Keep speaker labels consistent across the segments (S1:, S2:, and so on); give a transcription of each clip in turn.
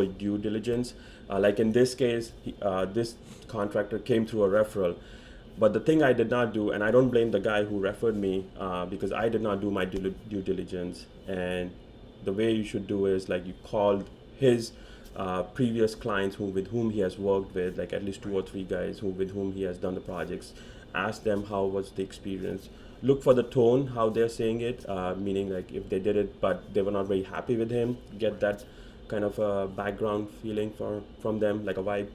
S1: due diligence. Like in this case, this contractor came through a referral. But the thing I did not do, and I don't blame the guy who referred me, because I did not do my due diligence. And the way you should do is like you call his previous clients with whom he has worked with, like at least 2 or 3 guys with whom he has done the projects. Ask them how was the experience. Look for the tone, how they're saying it, meaning like if they did it but they were not very happy with him, get that kind of a background feeling from them, like a vibe.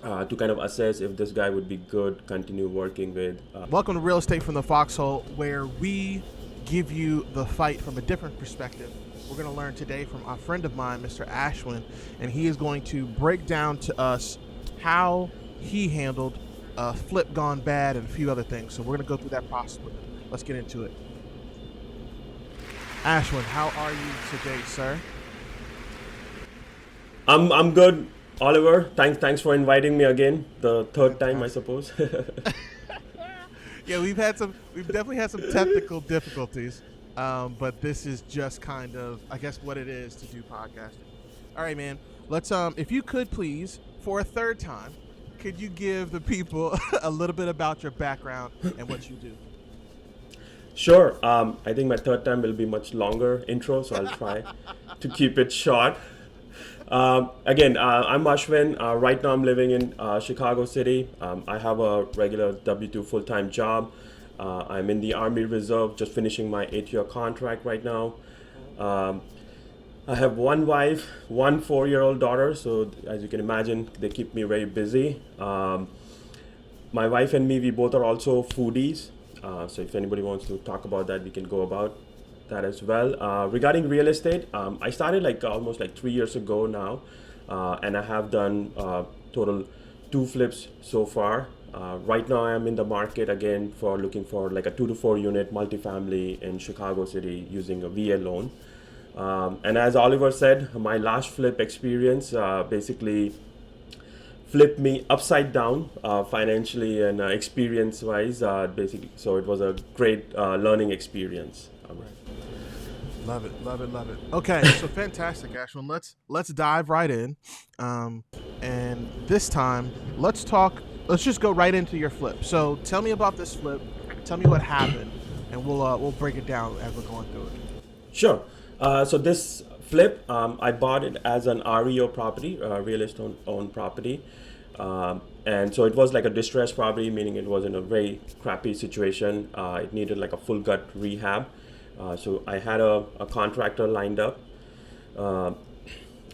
S1: To kind of assess if this guy would be good, continue working with.
S2: Welcome to Real Estate from the Foxhole, where we give you the fight from a different perspective. We're going to learn today from a friend of mine, Mr. Ashwin, and he is going to break down to us how he handled a flip gone bad and a few other things. So we're going to go through that process with him. Let's get into it. Ashwin, how are you today, sir?
S1: I'm good. Oliver, thanks for inviting me again, the third time, I suppose.
S2: Yeah, we've definitely had some technical difficulties, but this is just kind of, I guess, what it is to do podcasting. All right, man. Let's if you could please, for a third time, could you give the people a little bit about your background and what you do?
S1: Sure. I think my third time will be much longer intro, so I'll try to keep it short. Again, I'm Ashwin. Right now I'm living in Chicago City. I have a regular W-2 full-time job. I'm in the Army Reserve, just finishing my 8-year contract right now. I have one wife, one 4-year-old daughter, so as you can imagine, they keep me very busy. My wife and me, we both are also foodies. So if anybody wants to talk about that, we can go about that as well. Regarding real estate, I started almost 3 years ago now, and I have done total 2 flips so far. Right now I'm in the market again for looking for like a 2 to 4 unit multifamily in Chicago City using a VA loan. And as Oliver said, my last flip experience basically flipped me upside down financially and experience wise, basically. So it was a great learning experience.
S2: Love it. Okay, so fantastic, Ashwin. Let's dive right in, and this time let's just go right into your flip. So tell me about this flip. Tell me what happened, and we'll break it down as we're going through it.
S1: Sure. So this flip, I bought it as an REO property, real estate owned property, and so it was like a distressed property, meaning it was in a very crappy situation. It needed like a full gut rehab. So I had a contractor lined up,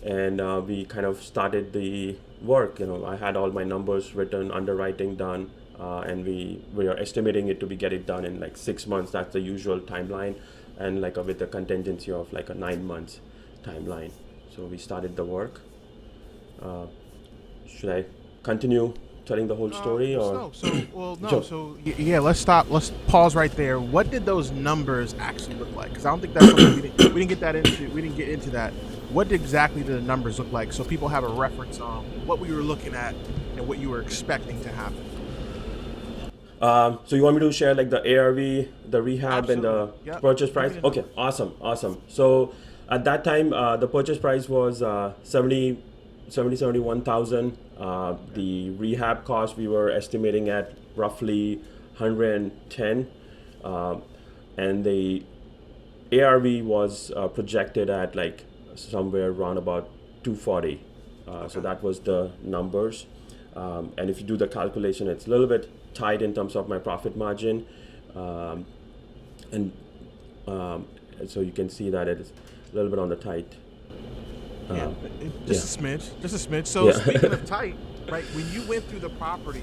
S1: and we kind of started the work. I had all my numbers written, underwriting done, and we are estimating it to get it done in like 6 months. That's the usual timeline, and with a contingency of like a 9 months timeline. So we started the work. Should I continue telling the whole story, or?
S2: No. So yeah, let's stop. Let's pause right there. What did those numbers actually look like? Because I don't think that's something we didn't get into that. What exactly did the numbers look like, so people have a reference on what we were looking at and what you were expecting to happen?
S1: So you want me to share like the ARV, the rehab,
S2: Absolutely.
S1: and the purchase price? Okay, awesome. So at that time, the purchase price was 71,000. The rehab cost we were estimating at roughly 110, and the ARV was projected at like somewhere around about 240. So that was the numbers, and if you do the calculation, it's a little bit tight in terms of my profit margin, and so you can see that it is a little bit on the tight.
S2: Just a smidge. So speaking of tight, right? When you went through the property,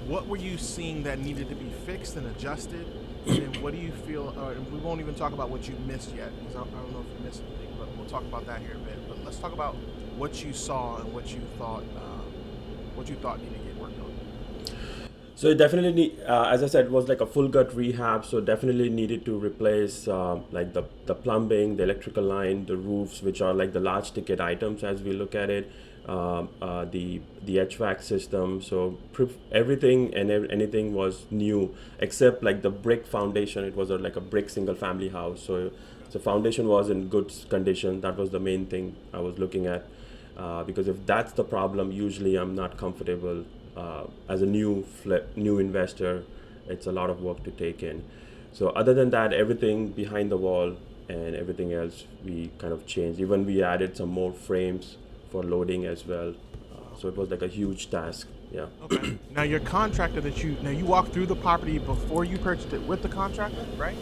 S2: what were you seeing that needed to be fixed and adjusted? And what do you feel? And we won't even talk about what you missed yet, because I don't know if you missed anything, but we'll talk about that here in a bit. But let's talk about what you saw and what you thought needed to get worked on.
S1: So it definitely, as I said, was like a full gut rehab. So definitely needed to replace like the plumbing, the electrical line, the roofs, which are like the large ticket items as we look at it. The HVAC system. So everything and anything was new except like the brick foundation. It was like a brick single family house. So the foundation was in good condition. That was the main thing I was looking at. because if that's the problem, usually I'm not comfortable as a new investor. It's a lot of work to take in. So other than that, everything behind the wall and everything else we kind of changed. Even we added some more frames for loading as well. So it was like a huge task. Yeah.
S2: Okay. Now your contractor you walked through the property before you purchased it with the contractor, right?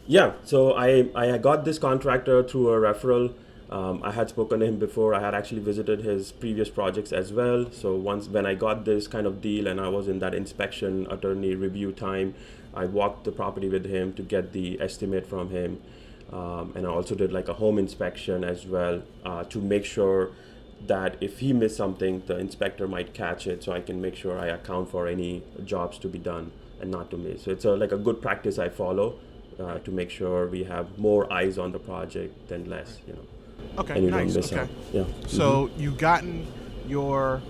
S1: Yeah. So I got this contractor through a referral. I had spoken to him before. I had actually visited his previous projects as well. So once when I got this kind of deal and I was in that inspection attorney review time, I walked the property with him to get the estimate from him. And I also did like a home inspection as well to make sure that if he missed something, the inspector might catch it, so I can make sure I account for any jobs to be done and not to miss. So it's like a good practice I follow to make sure we have more eyes on the project than less,
S2: Okay,
S1: and you
S2: nice.
S1: don't miss
S2: Okay.
S1: out. Yeah.
S2: So you've gotten your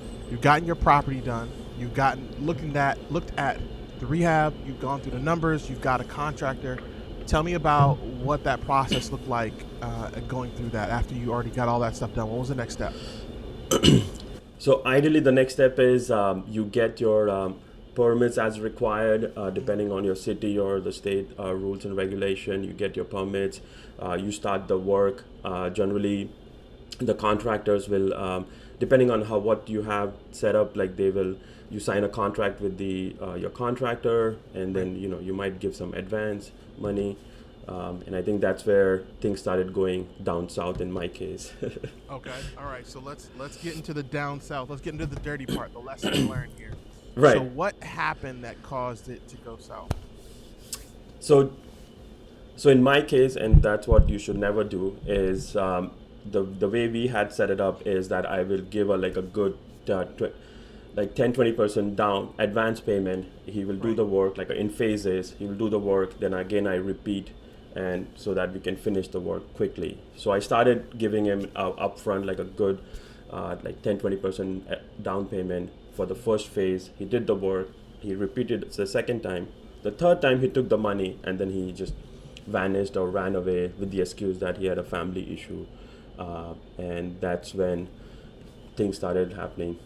S2: property done. You've looked at the rehab. You've gone through the numbers. You've got a contractor. Tell me about what that process looked like going through that after you already got all that stuff done. What was the next step?
S1: So ideally, the next step is you get your permits as required, depending on your city or the state rules and regulation. You get your permits. You start the work. Generally, the contractors will, depending on what you have set up, like you sign a contract with your contractor, and then you might give some advance money. And I think that's where things started going down south in my case.
S2: Okay. All right. So let's get into the down south. Let's get into the dirty part, the lesson learned here.
S1: Right.
S2: So what happened that caused it to go south?
S1: So in my case, and that's what you should never do, is the way we had set it up is that I will give a good 10-20% down advance payment. He will do the work in phases. He will do the work, then again I repeat, and so that we can finish the work quickly. So I started giving him upfront a good 10-20% down payment for the first phase. He did the work. He repeated it the second time. The third time he took the money and then he just vanished or ran away with the excuse that he had a family issue, and that's when things started happening.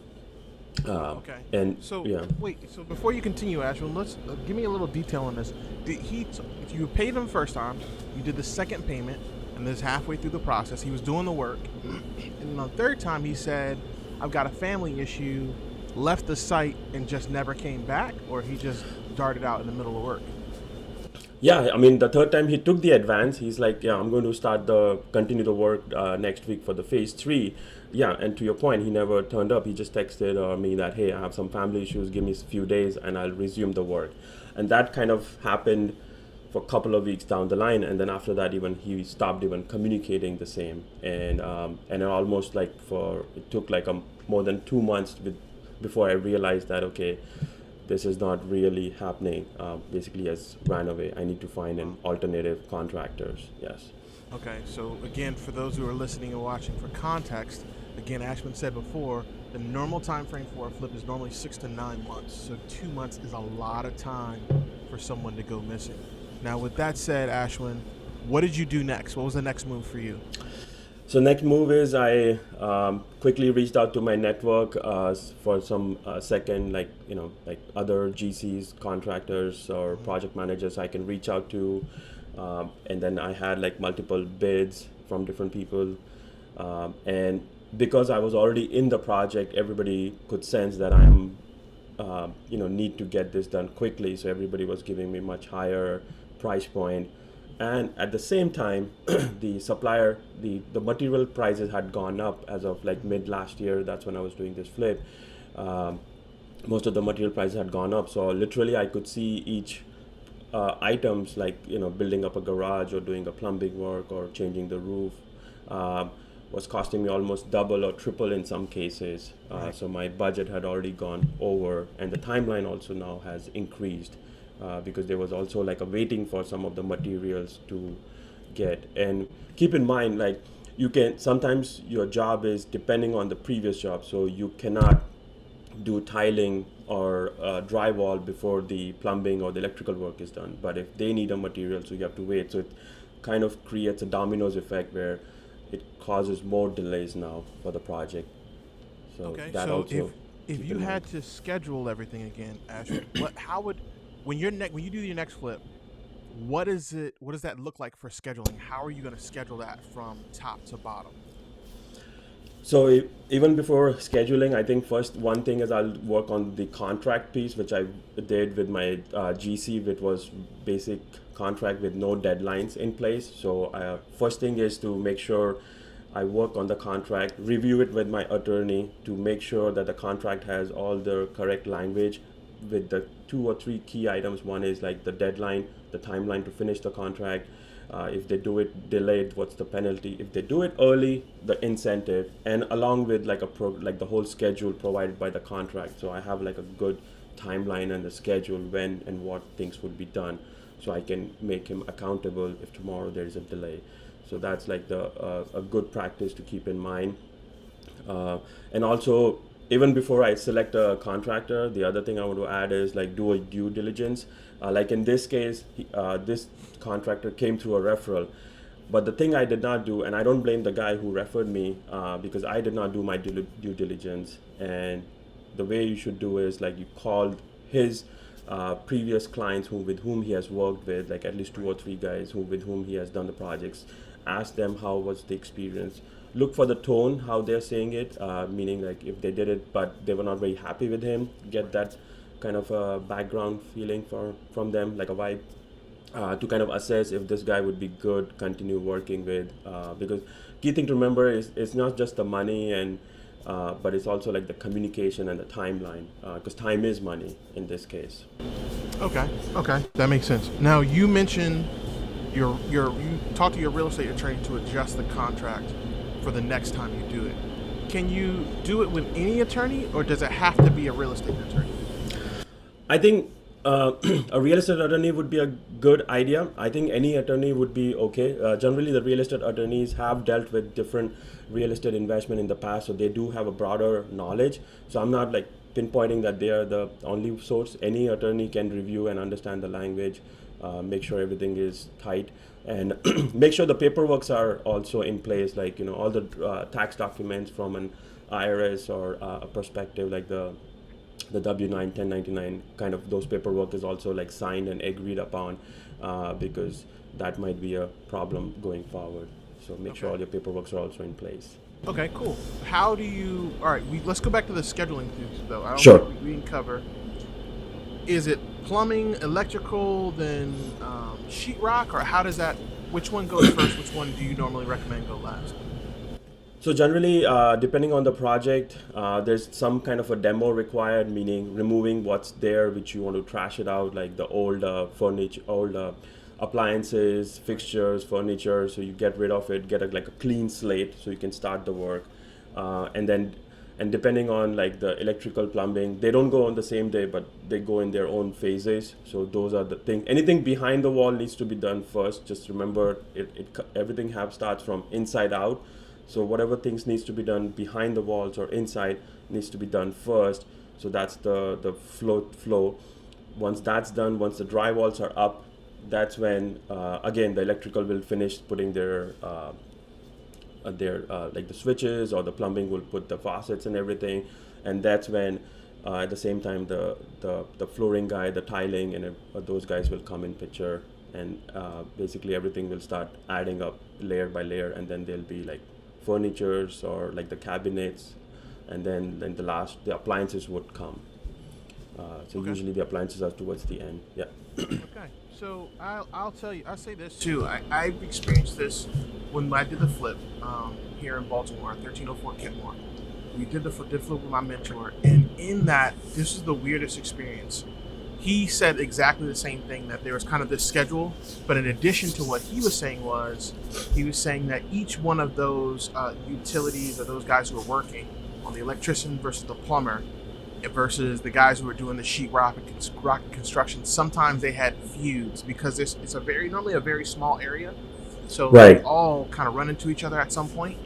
S2: Okay.
S1: And
S2: so
S1: yeah.
S2: wait. So before you continue, Ashwin, let's give me a little detail on this. If you paid him first time, you did the second payment, and this halfway through the process, he was doing the work, and on the third time he said, "I've got a family issue," left the site and just never came back, or he just darted out in the middle of work.
S1: Yeah, I mean, the third time he took the advance, he's like, yeah, I'm going to continue the work next week for the phase 3. Yeah, and to your point, he never turned up. He just texted me that, hey, I have some family issues, give me a few days and I'll resume the work. And that kind of happened for a couple of weeks down the line. And then after that, he stopped even communicating the same. And it almost it took more than 2 months before I realized that, okay, this is not really happening. Basically, has ran away. I need to find an alternative contractors. Yes.
S2: Okay, so again, for those who are listening and watching, for context, again, Ashwin said before, the normal time frame for a flip is normally 6 to 9 months. So 2 months is a lot of time for someone to go missing. Now, with that said, Ashwin, what did you do next? What was the next move for you?
S1: So next move is I quickly reached out to my network for some second, other GCs, contractors, or project managers I can reach out to. And then I had multiple bids from different people. And because I was already in the project, everybody could sense that I'm, need to get this done quickly. So everybody was giving me much higher price point. And at the same time, the supplier, the material prices had gone up as of mid last year. That's when I was doing this flip. Most of the material prices had gone up. So literally I could see each items building up a garage or doing a plumbing work or changing the roof was costing me almost double or triple in some cases. So my budget had already gone over, and the timeline also now has increased. Because there was also a waiting for some of the materials to get. And keep in mind, you can sometimes your job is depending on the previous job, so you cannot do tiling or drywall before the plumbing or the electrical work is done. But if they need a material, so you have to wait. So it kind of creates a dominoes effect where it causes more delays now for the project. So
S2: Okay,
S1: that
S2: so
S1: also
S2: if
S1: keep
S2: you
S1: in
S2: had
S1: mind.
S2: to schedule everything again, Ashwin, how would when you do your next flip, what does that look like for scheduling? How are you going to schedule that from top to bottom?
S1: So even before scheduling, I think first one thing is I'll work on the contract piece, which I did with my GC, which was basic contract with no deadlines in place. So first thing is to make sure I work on the contract, review it with my attorney to make sure that the contract has all the correct language with the two or three key items. One is like the deadline, the timeline to finish the contract. If they do it delayed, what's the penalty? If they do it early, the incentive, and along with like like the whole schedule provided by the contract. So I have like a good timeline and the schedule when and what things would be done, so I can make him accountable if tomorrow there is a delay. So that's like the a good practice to keep in mind. And also, even before I select a contractor, the other thing I want to add is like do a due diligence. Like in this case, this contractor came through a referral. But the thing I did not do, and I don't blame the guy who referred me, because I did not do my due diligence. And the way you should do is like you call his previous clients with whom he has worked with, like at least two or three guys with whom he has done the projects. Ask them how was the experience. Look for the tone, how they're saying it, meaning like if they did it but they were not very happy with him, get that kind of a background feeling from them, like a vibe, to kind of assess if this guy would be good continue working with, because key thing to remember is it's not just the money and but it's also like the communication and the timeline, because time is money in this case.
S2: Okay, okay, that makes sense. Now you mentioned you talk to your real estate attorney to adjust the contract for the next time you do it. Can you do it with any attorney, or does it have to be a real estate attorney?
S1: I think a real estate attorney would be a good idea. I think any attorney would be okay. Generally, the real estate attorneys have dealt with different real estate investment in the past, so they do have a broader knowledge. So I'm not like pinpointing that they are the only source. Any attorney can review and understand the language, make sure everything is tight, and make sure the paperworks are also in place, like all the tax documents from an IRS or a perspective, like the W-9, 1099, kind of those paperwork is also like signed and agreed upon, because that might be a problem going forward. So make sure
S2: Okay.
S1: all your paperwork are also in place.
S2: Okay, cool. How do you? All right, let's go back to the scheduling things though. I don't think
S1: Sure.
S2: we didn't cover. Is it plumbing, electrical, then sheetrock, or how does that? Which one goes first? Which one do you normally recommend go last?
S1: So generally, depending on the project, there's some kind of a demo required, meaning removing what's there, which you want to trash it out, like the old furniture, old appliances, fixtures, furniture. So you get rid of it, get like a clean slate, so you can start the work. And depending on like the electrical, plumbing, they don't go on the same day, but they go in their own phases. So those are the things. Anything behind the wall needs to be done first. Just remember, everything starts from inside out. So whatever things needs to be done behind the walls or inside needs to be done first. So that's the flow. Once that's done, once the drywalls are up, that's when again the electrical will finish putting their like the switches, or the plumbing will put the faucets and everything, and that's when at the same time the flooring guy, the tiling, and those guys will come in picture, and basically everything will start adding up layer by layer, and then there'll be like furnitures or like the cabinets, and then the appliances would come. So
S2: Okay.
S1: usually the appliances are towards the end. Yeah.
S2: Okay. So I'll tell you. I'll say this too. I've experienced this when I did the flip here in Baltimore, 1304 Kenmore. We did the flip with my mentor, and in that, this is the weirdest experience. He said exactly the same thing, that there was kind of this schedule, but in addition to what he was saying that each one of those utilities, or those guys who were working on the electrician versus the plumber versus the guys who were doing the sheetrock and construction, sometimes they had feuds because it's normally a very small area, so they
S1: Right.
S2: all kind of run into each other at some point.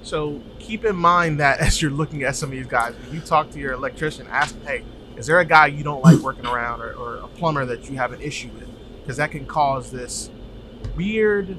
S2: So keep in mind that as you're looking at some of these guys, when you talk to your electrician, ask him, hey, is there a guy you don't like working around, or a plumber that you have an issue with? Because that can cause this weird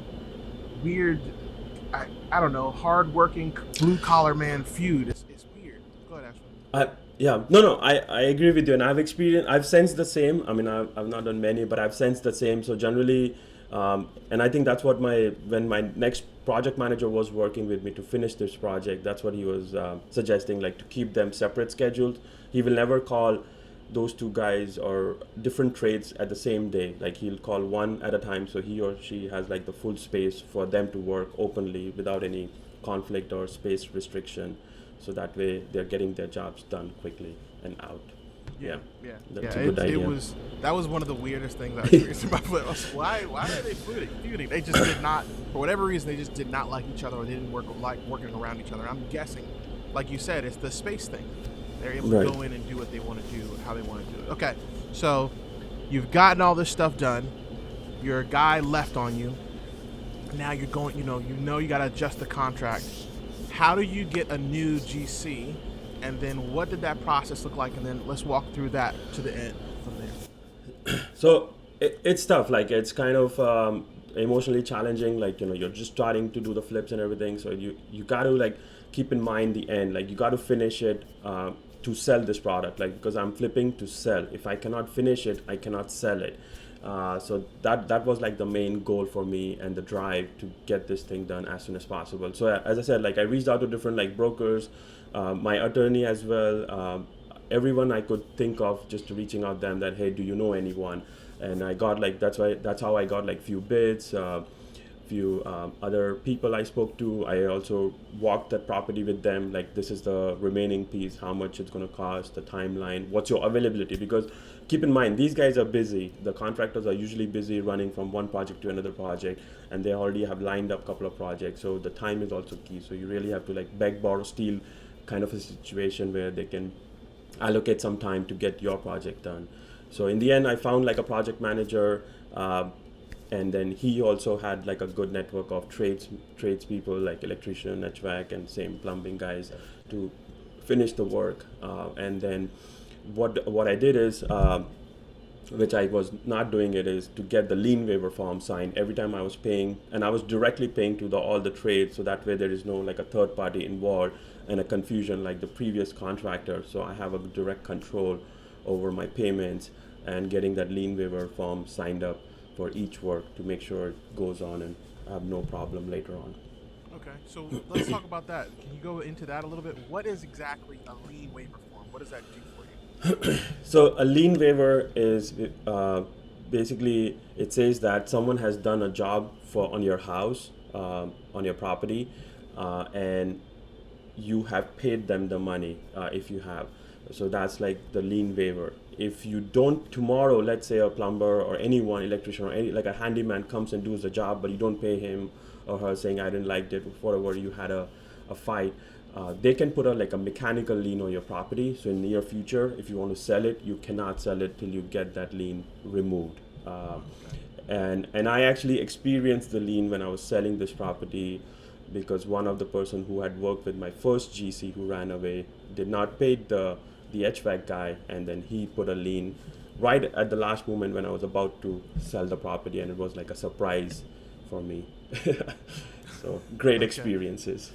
S2: I don't know, hard-working blue collar man feud. It's weird. Go ahead, Ashwin.
S1: Yeah, no, I agree with you, and I've sensed the same. I mean, I've not done many, but I've sensed the same. So generally, and I think that's what when my next project manager was working with me to finish this project, that's what he was suggesting, like to keep them separate schedules. He will never call those two guys or different trades at the same day. Like he'll call one at a time, so he or she has like the full space for them to work openly without any conflict or space restriction. So that way they're getting their jobs done quickly and out.
S2: Yeah.
S1: That's a good idea.
S2: That was one of the weirdest things I experienced in my life. Why are they feuding? They just did not, for whatever reason, they just did not like each other, or they didn't like working around each other. I'm guessing, like you said, it's the space thing. They're able to go in and do what they want to do, how they want to do it. Okay, so you've gotten all this stuff done. Your guy left on you. Now you're going, you got to adjust the contract. How do you get a new GC? And then what did that process look like? And then let's walk through that to the end from there.
S1: So it's tough. Like it's kind of emotionally challenging. Like, you're just starting to do the flips and everything. So you got to like keep in mind the end. Like you got to finish it to sell this product. Like, because I'm flipping to sell. If I cannot finish it, I cannot sell it. So that was like the main goal for me and the drive to get this thing done as soon as possible. So as I said, like I reached out to different like brokers, my attorney as well, everyone I could think of, just reaching out them that, hey, do you know anyone? And I got like, that's how I got like few bids, few other people I spoke to. I also walked that property with them, like this is the remaining piece, how much it's going to cost, the timeline, what's your availability, because keep in mind these guys are busy. The contractors are usually busy running from one project to another project, and they already have lined up a couple of projects, so the time is also key. So you really have to like beg, borrow, steal kind of a situation where they can allocate some time to get your project done. So in the end, I found like a project manager, and then he also had like a good network of tradespeople like electrician, HVAC, and same plumbing guys to finish the work. And then what I did is, which I was not doing it, is to get the lien waiver form signed every time I was paying, and I was directly paying to all the trades, so that way there is no like a third party involved and a confusion like the previous contractor. So I have a direct control over my payments and getting that lien waiver form signed up for each work to make sure it goes on and I have no problem later on.
S2: Okay, so let's talk about that. Can you go into that a little bit? What is exactly a lien waiver form? What does that do for you?
S1: So a lien waiver is basically, it says that someone has done a job on your house, on your property, and you have paid them the money if you have. So that's like the lien waiver. If you don't tomorrow, let's say a plumber or anyone, electrician or like a handyman comes and does the job, but you don't pay him or her, saying I didn't like it, whatever, you had a fight, they can put a mechanical lien on your property. So in the near future, if you want to sell it, you cannot sell it till you get that lien removed. And I actually experienced the lien when I was selling this property, because one of the person who had worked with my first GC who ran away did not pay the HVAC guy, and then he put a lien right at the last moment when I was about to sell the property, and it was like a surprise for me. So great experiences.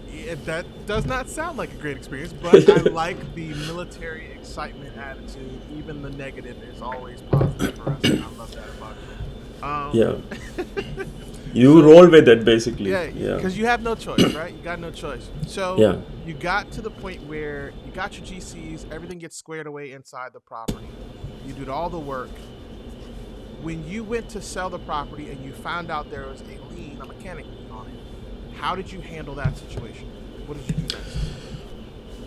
S2: Yeah, that does not sound like a great experience, but I like the military excitement attitude. Even the negative is always positive for us, and I love that about it.
S1: Yeah. You roll with it, basically.
S2: Yeah, because you have no choice, right? You got no choice. So you got to the point where you got your GCs, everything gets squared away inside the property. You did all the work. When you went to sell the property and you found out there was a lien, a mechanic lien on it, how did you handle that situation? What did you do next?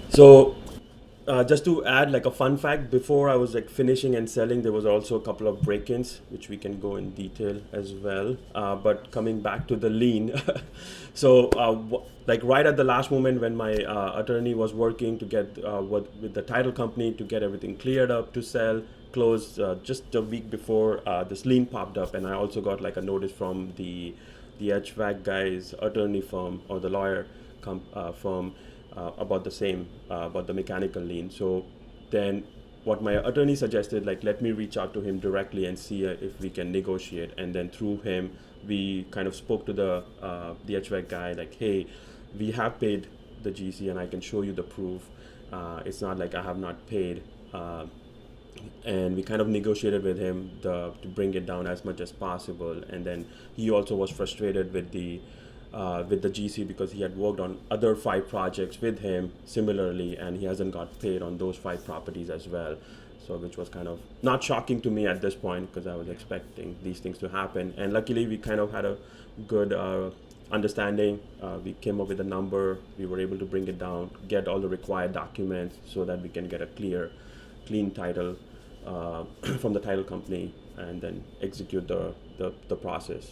S1: So just to add like a fun fact, before I was like finishing and selling, there was also a couple of break-ins, which we can go in detail as well. But coming back to the lien, so like right at the last moment when my attorney was working to get with the title company to get everything cleared up to sell, closed just a week before, this lien popped up, and I also got like a notice from the HVAC guy's attorney firm or the lawyer firm about the same, about the mechanical lien. So then what my attorney suggested, like, let me reach out to him directly and see if we can negotiate. And then through him, we kind of spoke to the HVAC guy, like, hey, we have paid the GC and I can show you the proof. It's not like I have not paid. And we kind of negotiated with him to bring it down as much as possible. And then he also was frustrated with the GC because he had worked on other 5 projects with him similarly, and he hasn't got paid on those 5 properties as well. So which was kind of not shocking to me at this point because I was expecting these things to happen. And luckily we kind of had a good understanding. We came up with a number. We were able to bring it down, get all the required documents so that we can get a clean title from the title company, and then execute the process.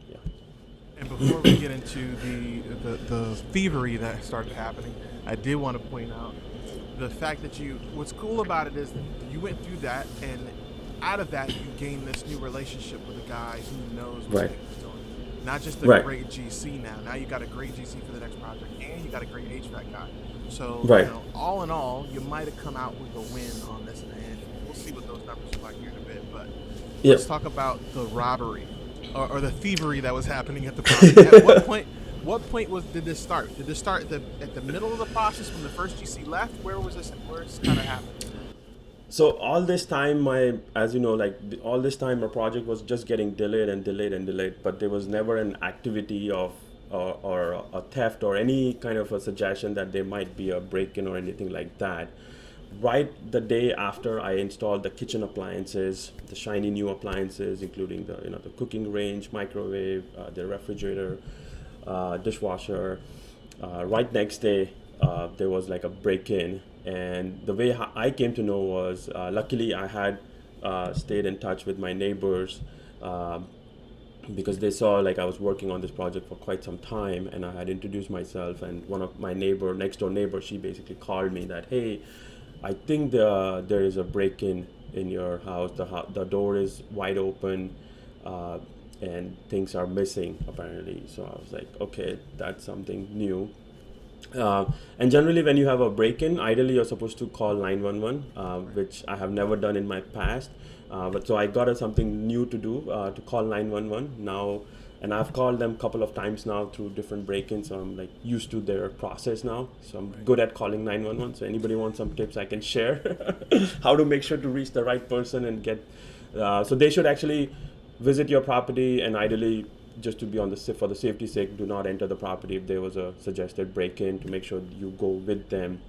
S1: Yeah.
S2: And before we get into the thievery that started happening, I did want to point out the fact that what's cool about it is that you went through that, and out of that you gained this new relationship with a guy who knows what he's doing. Not just a great GC now you got a great GC for the next project, and you got a great HVAC guy. So all in all, you might have come out with a win on this in the end. We'll see what those numbers are like here in a bit, but let's talk about the robbery or the thievery that was happening at the property. At what point did this start? Did this start at the middle of the process when the first GC left? Where was this kind of happening?
S1: So all this time, all this time, our project was just getting delayed, but there was never an activity of or a theft or any kind of a suggestion that there might be a break-in or anything like that. Right the day after I installed the kitchen appliances, the shiny new appliances, including the cooking range, microwave, the refrigerator, dishwasher. Right next day, there was like a break-in, and the way I came to know was luckily I had stayed in touch with my neighbors because they saw like I was working on this project for quite some time, and I had introduced myself, and one of my next door neighbor, she basically called me that, hey, I think there is a break-in in your house. The door is wide open, and things are missing apparently. So I was like, okay, that's something new. And generally, when you have a break-in, ideally you're supposed to call 911, which I have never done in my past. But so I got something new to do, to call 911 now. And I've called them a couple of times now through different break-ins, so I'm like used to their process now. So I'm good at calling 911. So anybody wants some tips I can share how to make sure to reach the right person and get. So they should actually visit your property, and ideally, just to be for the safety sake, do not enter the property if there was a suggested break-in, to make sure you go with them.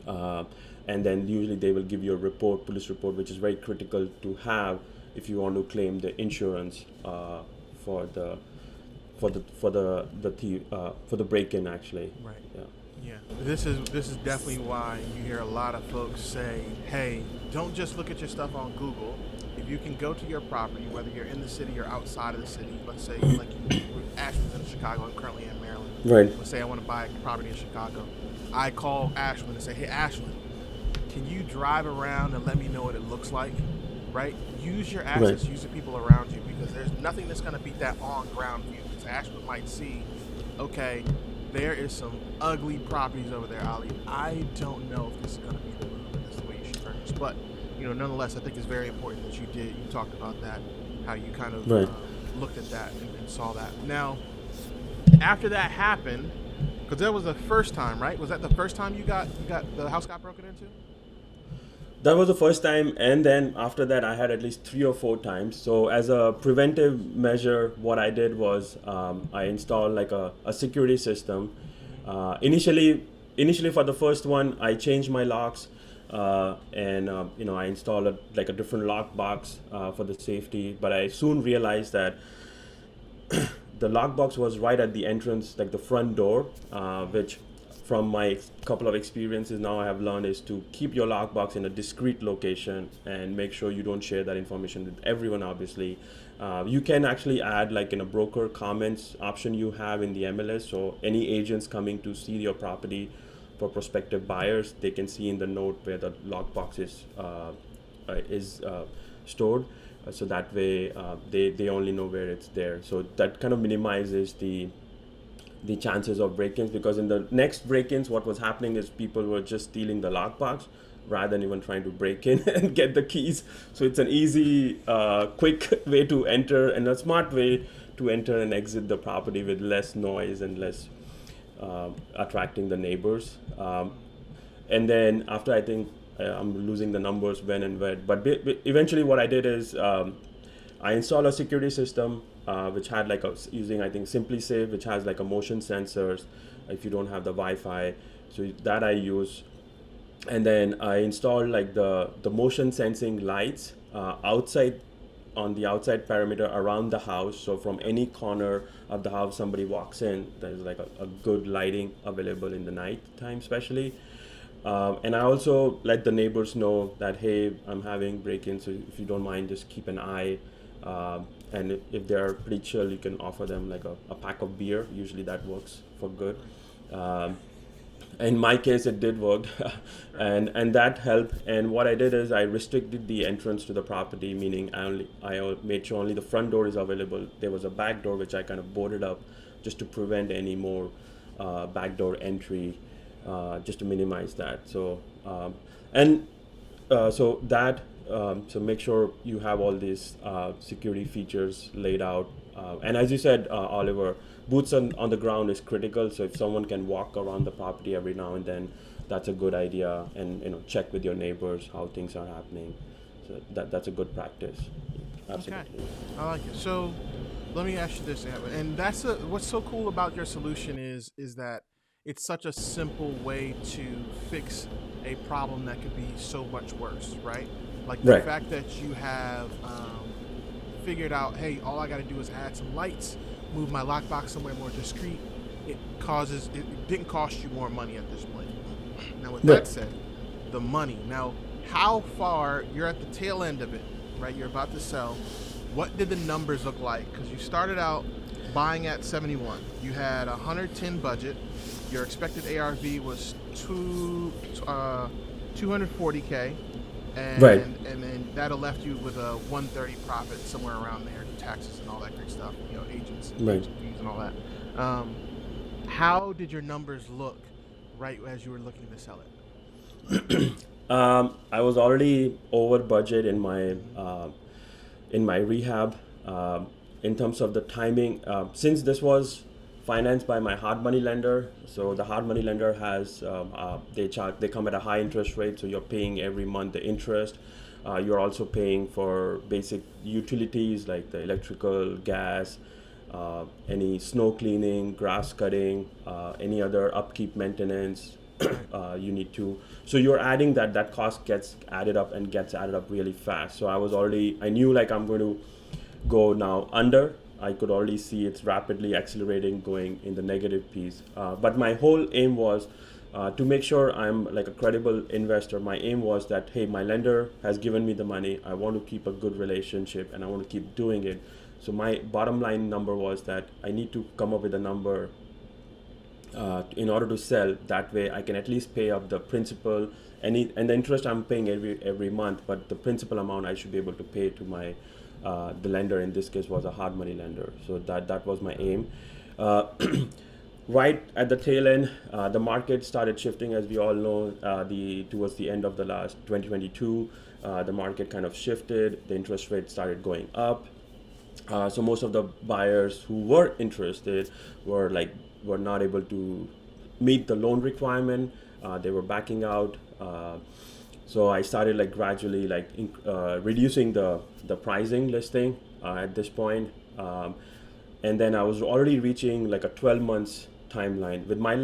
S1: And then usually they will give you a police report, which is very critical to have if you want to claim the insurance for the break-in actually.
S2: Right. Yeah. This is definitely why you hear a lot of folks say, hey, don't just look at your stuff on Google. If you can go to your property, whether you're in the city or outside of the city, let's say like Ashwin's in Chicago, I'm currently in Maryland.
S1: Right.
S2: Let's say I want to buy a property in Chicago. I call Ashwin and say, hey, Ashwin, can you drive around and let me know what it looks like? Right? Use your assets, use the people around you, because there's nothing that's going to beat that on-ground view. Because Ashwin might see, okay, there is some ugly properties over there, Ali. I don't know if this is going to be the move, and this is the way you should purchase. But, nonetheless, I think it's very important that you talked about that, how you kind of looked at that and saw that. Now, after that happened, because that was the first time, right? Was that the first time the house got broken into?
S1: That was the first time, and then after that I had at least 3 or 4 times. So as a preventive measure, what I did was I installed like a security system. Initially for the first one, I changed my locks, and I installed a different lock box for the safety. But I soon realized that the lock box was right at the entrance, like the front door, which from my couple of experiences now I have learned is to keep your lockbox in a discreet location and make sure you don't share that information with everyone, obviously. You can actually add like in a broker comments option you have in the MLS, so any agents coming to see your property for prospective buyers, they can see in the note where the lockbox is stored. So that way they only know where it's there. So that kind of minimizes the the chances of break-ins, because in the next break-ins, what was happening is people were just stealing the lockbox rather than even trying to break in and get the keys. So it's an easy, quick way to enter, and a smart way to enter and exit the property with less noise and less attracting the neighbors. And then after, I think I'm losing the numbers when and where, but eventually what I did is I installed a security system which had like using, I think, SimpliSafe, which has like a motion sensors if you don't have the Wi-Fi. So that I use. And then I installed like the motion sensing lights outside, on the outside perimeter around the house. So from any corner of the house somebody walks in, there's like a good lighting available in the night time especially. And I also let the neighbors know that, hey, I'm having break-ins, so if you don't mind, just keep an eye. And if they're pretty chill, you can offer them like a pack of beer. Usually that works for good. In my case, it did work, and that helped. And what I did is I restricted the entrance to the property, meaning I made sure only the front door is available. There was a back door which I kind of boarded up just to prevent any more backdoor entry, just to minimize that. So so make sure you have all these security features laid out. And as you said, Oliver, boots on the ground is critical. So if someone can walk around the property every now and then, that's a good idea. And check with your neighbors how things are happening. So that's a good practice. Absolutely.
S2: Okay, I like it. So let me ask you this, and that's what's so cool about your solution is that it's such a simple way to fix a problem that could be so much worse, right? Like the fact that you have figured out, hey, all I got to do is add some lights, move my lockbox somewhere more discreet. It didn't cost you more money at this point. Now, with that said, the money. Now, how far you're at the tail end of it, right? You're about to sell. What did the numbers look like? Because you started out buying at 71. You had a 110 budget. Your expected ARV was 240K. And then that'll left you with a 130 profit somewhere around there, taxes and all that great stuff, agents and agent fees and all that. How did your numbers look right as you were looking to sell it?
S1: I was already over budget in my rehab. In terms of the timing, since this was financed by my hard money lender, so the hard money lender has they come at a high interest rate, so you're paying every month the interest. You're also paying for basic utilities like the electrical, gas, any snow cleaning, grass cutting, any other upkeep maintenance you need to. So you're adding that cost gets added up really fast. So I knew like I'm going to go now under. I could already see it's rapidly accelerating, going in the negative piece. But my whole aim was to make sure I'm like a credible investor. My aim was that, hey, my lender has given me the money. I want to keep a good relationship and I want to keep doing it. So my bottom line number was that I need to come up with a number in order to sell. That way I can at least pay up the principal and the interest I'm paying every month, but the principal amount I should be able to pay to my the lender. In this case was a hard money lender. So that was my aim. Right at the tail end, the market started shifting, as we all know. Towards the end of the last 2022, the market kind of shifted. The interest rate started going up. So most of the buyers who were interested were not able to meet the loan requirement. They were backing out. So I started gradually reducing the pricing listing at this point. And then I was already reaching a 12 months timeline. With my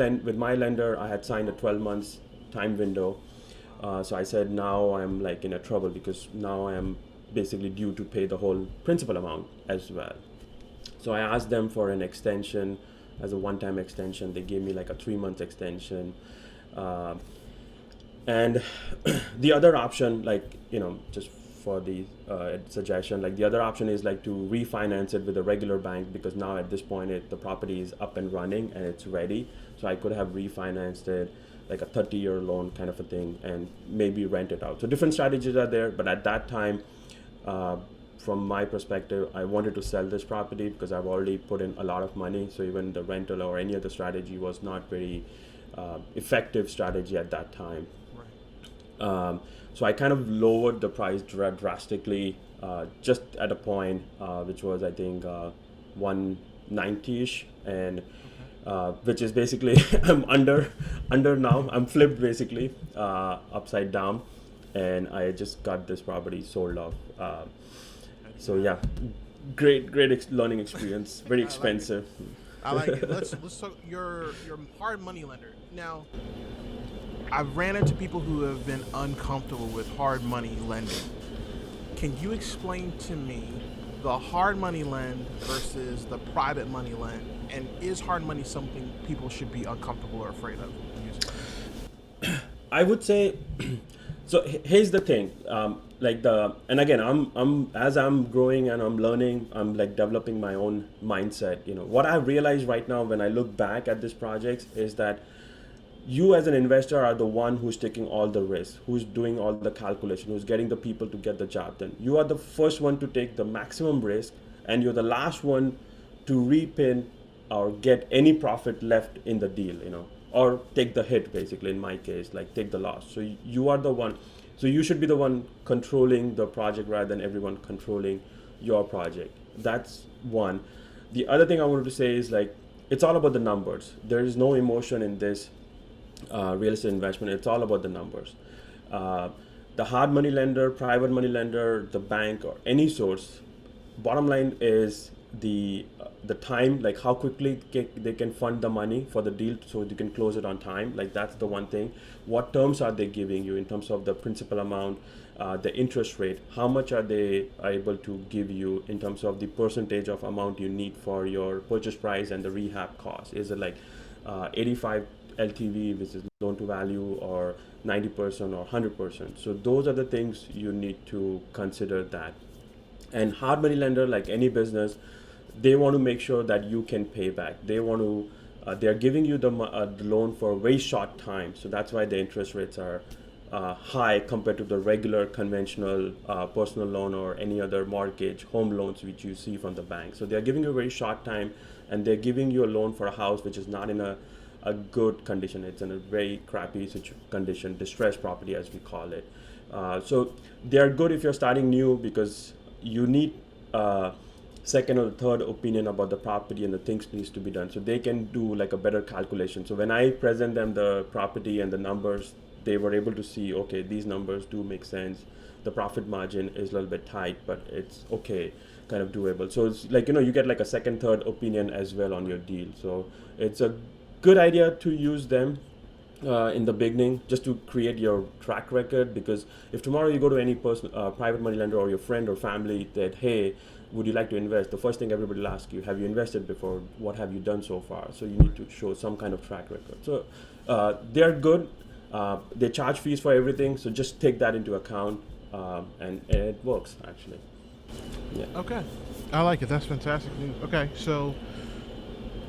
S1: lender, I had signed a 12 months time window. So I said now I'm in a trouble, because now I am basically due to pay the whole principal amount as well. So I asked them for an extension as a one-time extension. They gave me a 3-month extension. And the other option, just for the suggestion, the other option is to refinance it with a regular bank, because now at this point the property is up and running and it's ready. So I could have refinanced it a 30-year loan kind of a thing and maybe rent it out. So different strategies are there, but at that time from my perspective, I wanted to sell this property because I've already put in a lot of money. So even the rental or any other strategy was not very effective strategy at that time.
S2: Right.
S1: So I kind of lowered the price drastically, just at a point which was I think 190ish, and which is basically I'm under now. I'm flipped basically upside down, and I just got this property sold off. So yeah, great learning experience. Very
S2: I like it.
S1: expensive.
S2: I like it. Let's talk your hard money lender. Now, I've ran into people who have been uncomfortable with hard money lending. Can you explain to me the hard money lend versus the private money lend? And is hard money something people should be uncomfortable or afraid of using?
S1: I would say, so here's the thing, and again, I'm as I'm growing and I'm learning, I'm like developing my own mindset. What I realize right now when I look back at this project is that you as an investor are the one who's taking all the risk, who's doing all the calculation, who's getting the people to get the job done. You are the first one to take the maximum risk, and you're the last one to reap in or get any profit left in the deal, or take the hit, basically, in my case, like take the loss. So you are the one, so you should be the one controlling the project rather than everyone controlling your project. That's one. The other thing I wanted to say is, like, it's all about the numbers. There is no emotion in this real estate investment. It's all about the numbers. The hard money lender, private money lender, the bank, or any source, bottom line is the time, like how quickly they can fund the money for the deal so you can close it on time. Like, that's the one thing. What terms are they giving you in terms of the principal amount, the interest rate? How much are they able to give you in terms of the percentage of amount you need for your purchase price and the rehab cost? Is it like 85 LTV, which is loan to value, or 90% or 100%? So those are the things you need to consider that. And hard money lender, like any business, they want to make sure that you can pay back. They want to, they're giving you the loan for a very short time. So that's why the interest rates are high compared to the regular conventional personal loan or any other mortgage, home loans, which you see from the bank. So they're giving you a very short time, and they're giving you a loan for a house which is not in a good condition. It's in a very crappy condition, distressed property as we call it. So they're good if you're starting new, because you need second or third opinion about the property and the things needs to be done, so they can do like a better calculation. So when I present them the property and the numbers, they were able to see, okay, these numbers do make sense. The profit margin is a little bit tight, but it's okay, kind of doable. So it's like, you get like a second, third opinion as well on your deal. So it's a good idea to use them in the beginning, just to create your track record. Because if tomorrow you go to any person, private money lender, or your friend or family, that, hey, would you like to invest? The first thing everybody will ask you, have you invested before? What have you done so far? So you need to show some kind of track record. So they're good. They charge fees for everything. So just take that into account, and it works actually. Yeah.
S2: Okay, I like it. That's fantastic news. Okay, so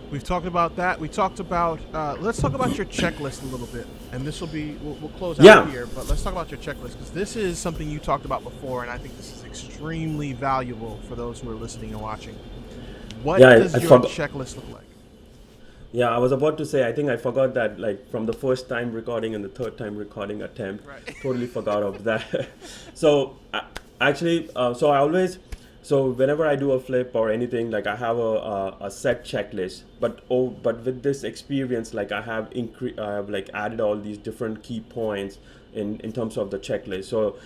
S2: we've talked about that. We talked about, let's talk about your checklist a little bit. And this will be, we'll close out here, but let's talk about your checklist, because this is something you talked about before, and I think this is extremely valuable for those who are listening and watching. What does your checklist look like?
S1: Yeah, I was about to say, I think I forgot that, like, from the first time recording and the third time recording attempt,
S2: right.
S1: Totally forgot of that. So actually, so whenever I do a flip or anything, like, I have a set checklist, but with this experience, like, I have like added all these different key points in terms of the checklist. So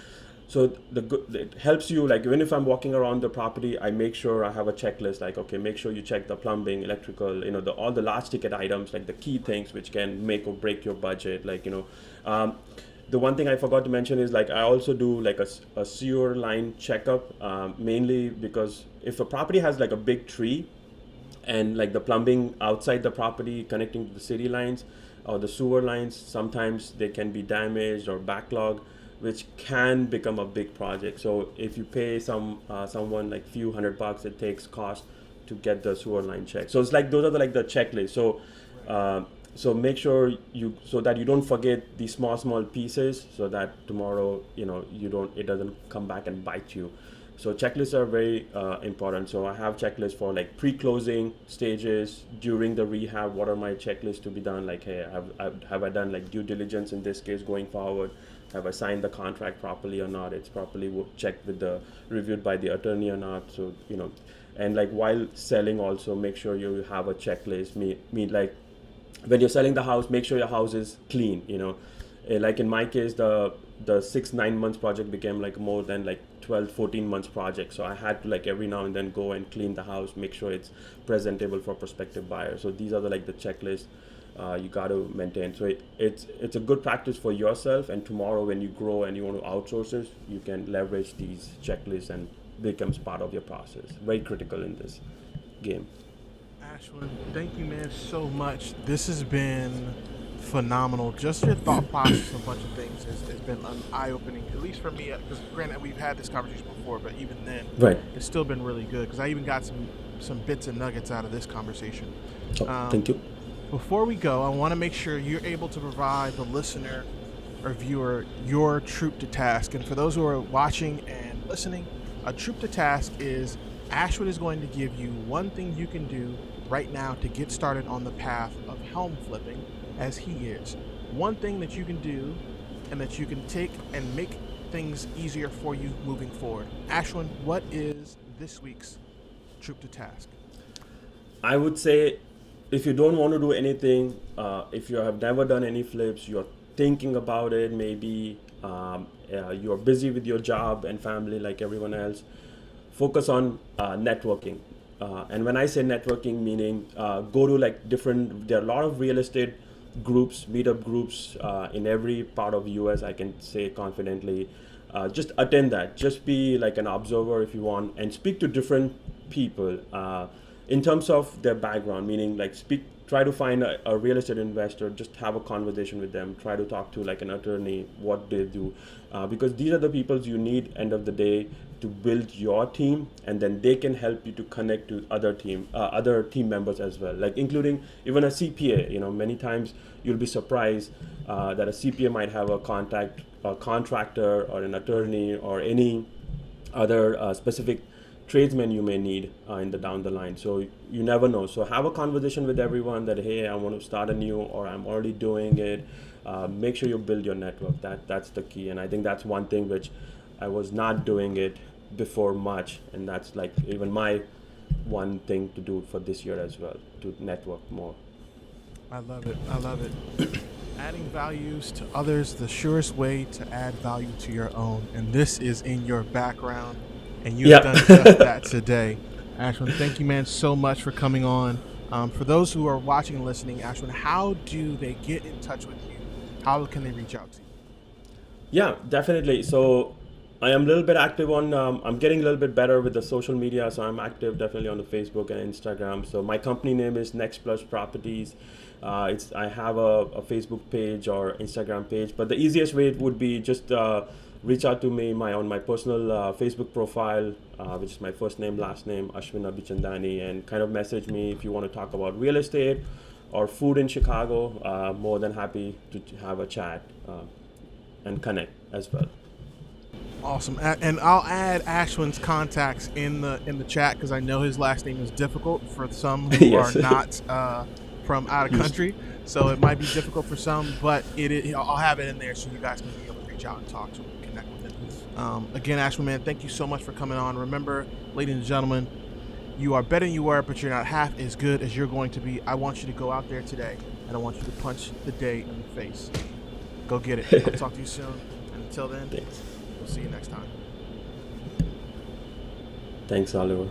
S1: it helps you, like, even if I'm walking around the property, I make sure I have a checklist, like, okay, make sure you check the plumbing, electrical, all the large ticket items, like the key things which can make or break your budget, like, the one thing I forgot to mention is, like, I also do like a sewer line checkup, mainly because if a property has like a big tree and like the plumbing outside the property connecting to the city lines or the sewer lines, sometimes they can be damaged or backlogged, which can become a big project. So if you pay someone like few $100, it takes cost to get the sewer line checked. So it's like, those are the checklist. So so make sure so that you don't forget these small pieces, so that tomorrow, it doesn't come back and bite you. So checklists are very important. So I have checklists for like pre-closing stages, during the rehab. What are my checklists to be done? Like, hey, have I done like due diligence in this case going forward? Have I signed the contract properly or not? It's properly checked with the reviewed by the attorney or not? So and like while selling, also make sure you have a checklist. Like when you're selling the house, make sure your house is clean. Like in my case, the 6-9 months project became like more than like 12-14 months project. So I had to like every now and then go and clean the house, make sure it's presentable for prospective buyers. So these are the checklists you got to maintain. So it's a good practice for yourself, and tomorrow when you grow and you want to outsource it, you can leverage these checklists and becomes part of your process. Very critical in this game.
S2: Ashwin, thank you, man, so much. This has been phenomenal. Just your thought process, a bunch of things has been eye-opening, at least for me, because granted we've had this conversation before, but even then,
S1: right,
S2: it's still been really good, because I even got some bits and nuggets out of this conversation.
S1: Thank you.
S2: Before we go, I want to make sure you're able to provide the listener or viewer your troop to task. And for those who are watching and listening, a troop to task is Ashwin is going to give you one thing you can do right now to get started on the path of home flipping, as he is. One thing that you can do and that you can take and make things easier for you moving forward. Ashwin, what is this week's troop to task?
S1: I would say, if you don't want to do anything, if you have never done any flips, you're thinking about it, maybe you're busy with your job and family like everyone else, focus on networking. And when I say networking, meaning go to there are a lot of real estate groups, meetup groups in every part of the US, I can say confidently. Just attend that. Just be like an observer if you want, and speak to different people in terms of their background, meaning try to find a real estate investor, just have a conversation with them, try to talk to like an attorney, what they do, because these are the people you need end of the day to build your team, and then they can help you to connect to other team members as well, like including even a CPA. Many times you'll be surprised that a CPA might have a contractor or an attorney or any other specific tradesmen you may need down the line. So you never know. So have a conversation with everyone that, hey, I want to start anew, or I'm already doing it. Make sure you build your network. That's the key. And I think that's one thing which I was not doing it before much. And that's like even my one thing to do for this year as well, to network more.
S2: I love it. Adding values to others, the surest way to add value to your own. And this is in your background. And you've done just that today. Ashwin, thank you, man, so much for coming on. For those who are watching and listening, Ashwin, how do they get in touch with you? How can they reach out to you?
S1: Yeah, definitely. So I am a little bit active on, I'm getting a little bit better with the social media. So I'm active definitely on the Facebook and Instagram. So my company name is Plus Properties. I have a Facebook page or Instagram page, but the easiest way would be just reach out to me on my personal Facebook profile, which is my first name, last name, Ashwin Abichandani, and kind of message me if you want to talk about real estate or food in Chicago. More than happy to have a chat and connect as well.
S2: Awesome. And I'll add Ashwin's contacts in the chat, because I know his last name is difficult for some who
S1: Yes.
S2: are not from out of country. So it might be difficult for some, but I'll have it in there so you guys can be able to reach out and talk to him. Again, Ashwin, man, thank you so much for coming on. Remember, ladies and gentlemen, you are better than you were, but you're not half as good as you're going to be. I want you to go out there today, and I want you to punch the day in the face. Go get it. I'll talk to you soon. And until then,
S1: Thanks.
S2: we'll see you next time.
S1: Thanks, Oliver.